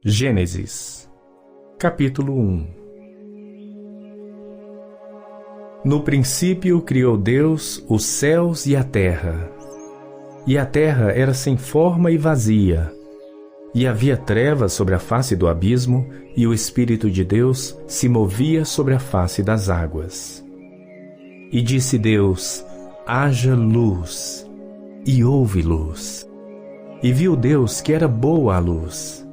Gênesis, capítulo 1. No princípio criou Deus os céus e a terra. E a terra era sem forma e vazia. E havia trevas sobre a face do abismo, e o Espírito de Deus se movia sobre a face das águas. E disse Deus: haja luz. E houve luz. E viu Deus que era boa a luz.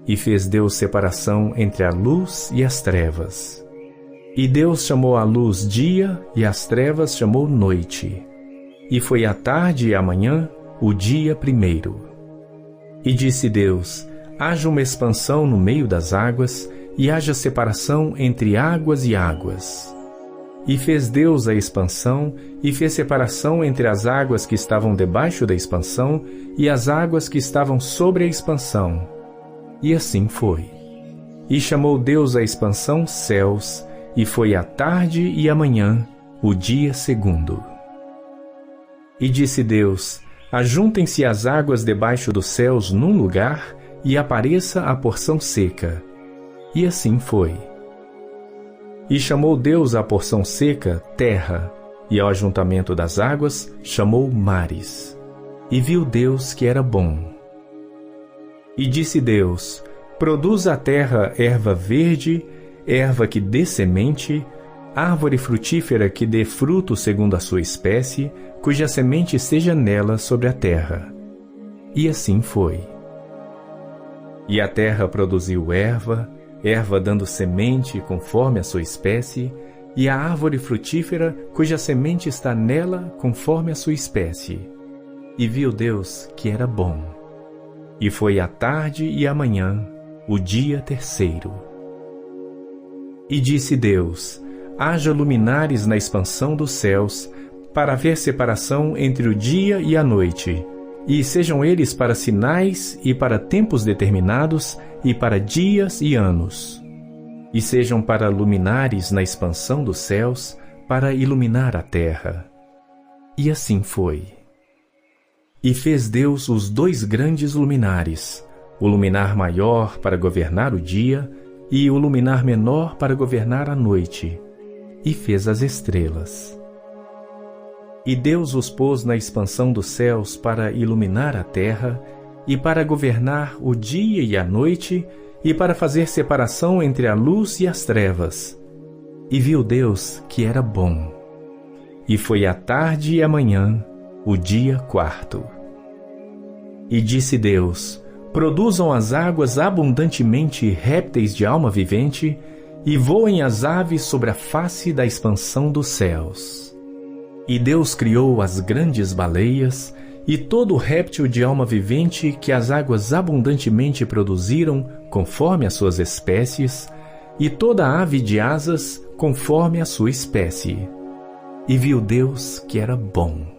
E fez Deus separação entre a luz e as trevas. E Deus chamou a luz dia, e as trevas chamou noite. E foi a tarde e a manhã, o dia primeiro. E disse Deus: haja uma expansão no meio das águas, e haja separação entre águas e águas. E fez Deus a expansão, e fez separação entre as águas que estavam debaixo da expansão, e as águas que estavam sobre a expansão. E assim foi. E chamou Deus a expansão céus, e foi a tarde e a manhã, o dia segundo. E disse Deus: ajuntem-se as águas debaixo dos céus num lugar, e apareça a porção seca. E assim foi. E chamou Deus a porção seca terra, e ao ajuntamento das águas chamou mares. E viu Deus que era bom. E disse Deus: produza a terra erva verde, erva que dê semente, árvore frutífera que dê fruto segundo a sua espécie, cuja semente seja nela sobre a terra. E assim foi. E a terra produziu erva, erva dando semente conforme a sua espécie, e a árvore frutífera cuja semente está nela conforme a sua espécie. E viu Deus que era bom. E foi a tarde e a manhã, o dia terceiro. E disse Deus: haja luminares na expansão dos céus, para haver separação entre o dia e a noite, e sejam eles para sinais e para tempos determinados, e para dias e anos. E sejam para luminares na expansão dos céus, para iluminar a terra. E assim foi. E fez Deus os dois grandes luminares, o luminar maior para governar o dia, e o luminar menor para governar a noite, e fez as estrelas. E Deus os pôs na expansão dos céus para iluminar a terra, e para governar o dia e a noite, e para fazer separação entre a luz e as trevas. E viu Deus que era bom. E foi a tarde e a manhã, o dia quarto. E disse Deus: produzam as águas abundantemente répteis de alma vivente, e voem as aves sobre a face da expansão dos céus. E Deus criou as grandes baleias, e todo réptil de alma vivente que as águas abundantemente produziram, conforme as suas espécies, e toda ave de asas, conforme a sua espécie. E viu Deus que era bom.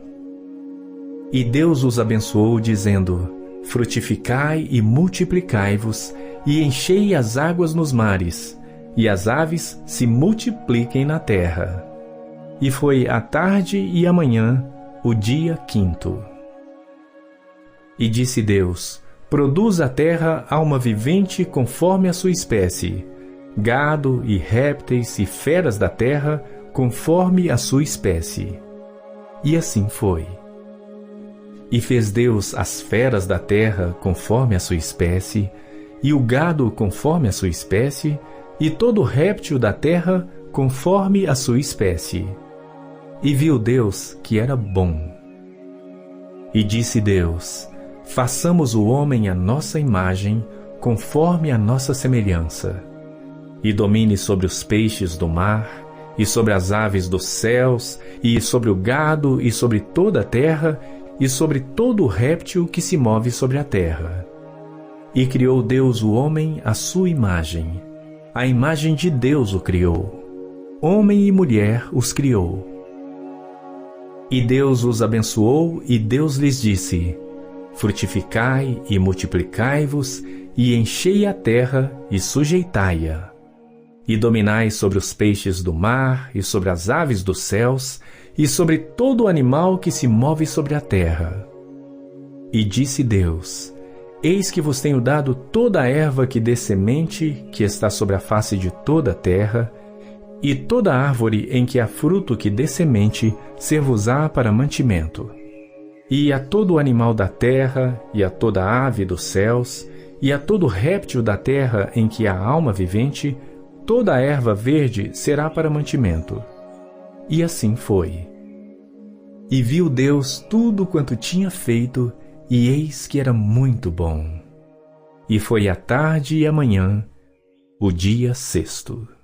E Deus os abençoou, dizendo: frutificai e multiplicai-vos, e enchei as águas nos mares, e as aves se multipliquem na terra. E foi a tarde e a manhã, o dia quinto. E disse Deus: produz a terra alma vivente conforme a sua espécie, gado e répteis e feras da terra conforme a sua espécie. E assim foi. E fez Deus as feras da terra conforme a sua espécie, e o gado conforme a sua espécie, e todo réptil da terra conforme a sua espécie. E viu Deus que era bom. E disse Deus: façamos o homem à nossa imagem, conforme a nossa semelhança, e domine sobre os peixes do mar, e sobre as aves dos céus, e sobre o gado, e sobre toda a terra, e sobre todo o réptil que se move sobre a terra. E criou Deus o homem à sua imagem. A imagem de Deus o criou. Homem e mulher os criou. E Deus os abençoou, e Deus lhes disse: frutificai e multiplicai-vos, e enchei a terra e sujeitai-a. E dominai sobre os peixes do mar, e sobre as aves dos céus, e sobre todo animal que se move sobre a terra. E disse Deus: Eis que vos tenho dado toda a erva que dê semente, que está sobre a face de toda a terra, e toda árvore em que há fruto que dê semente, ser-vos-á para mantimento. E a todo animal da terra, e a toda ave dos céus, e a todo réptil da terra em que há alma vivente, toda a erva verde será para mantimento. E assim foi. E viu Deus tudo quanto tinha feito, e eis que era muito bom. E foi a tarde e a manhã, o dia sexto.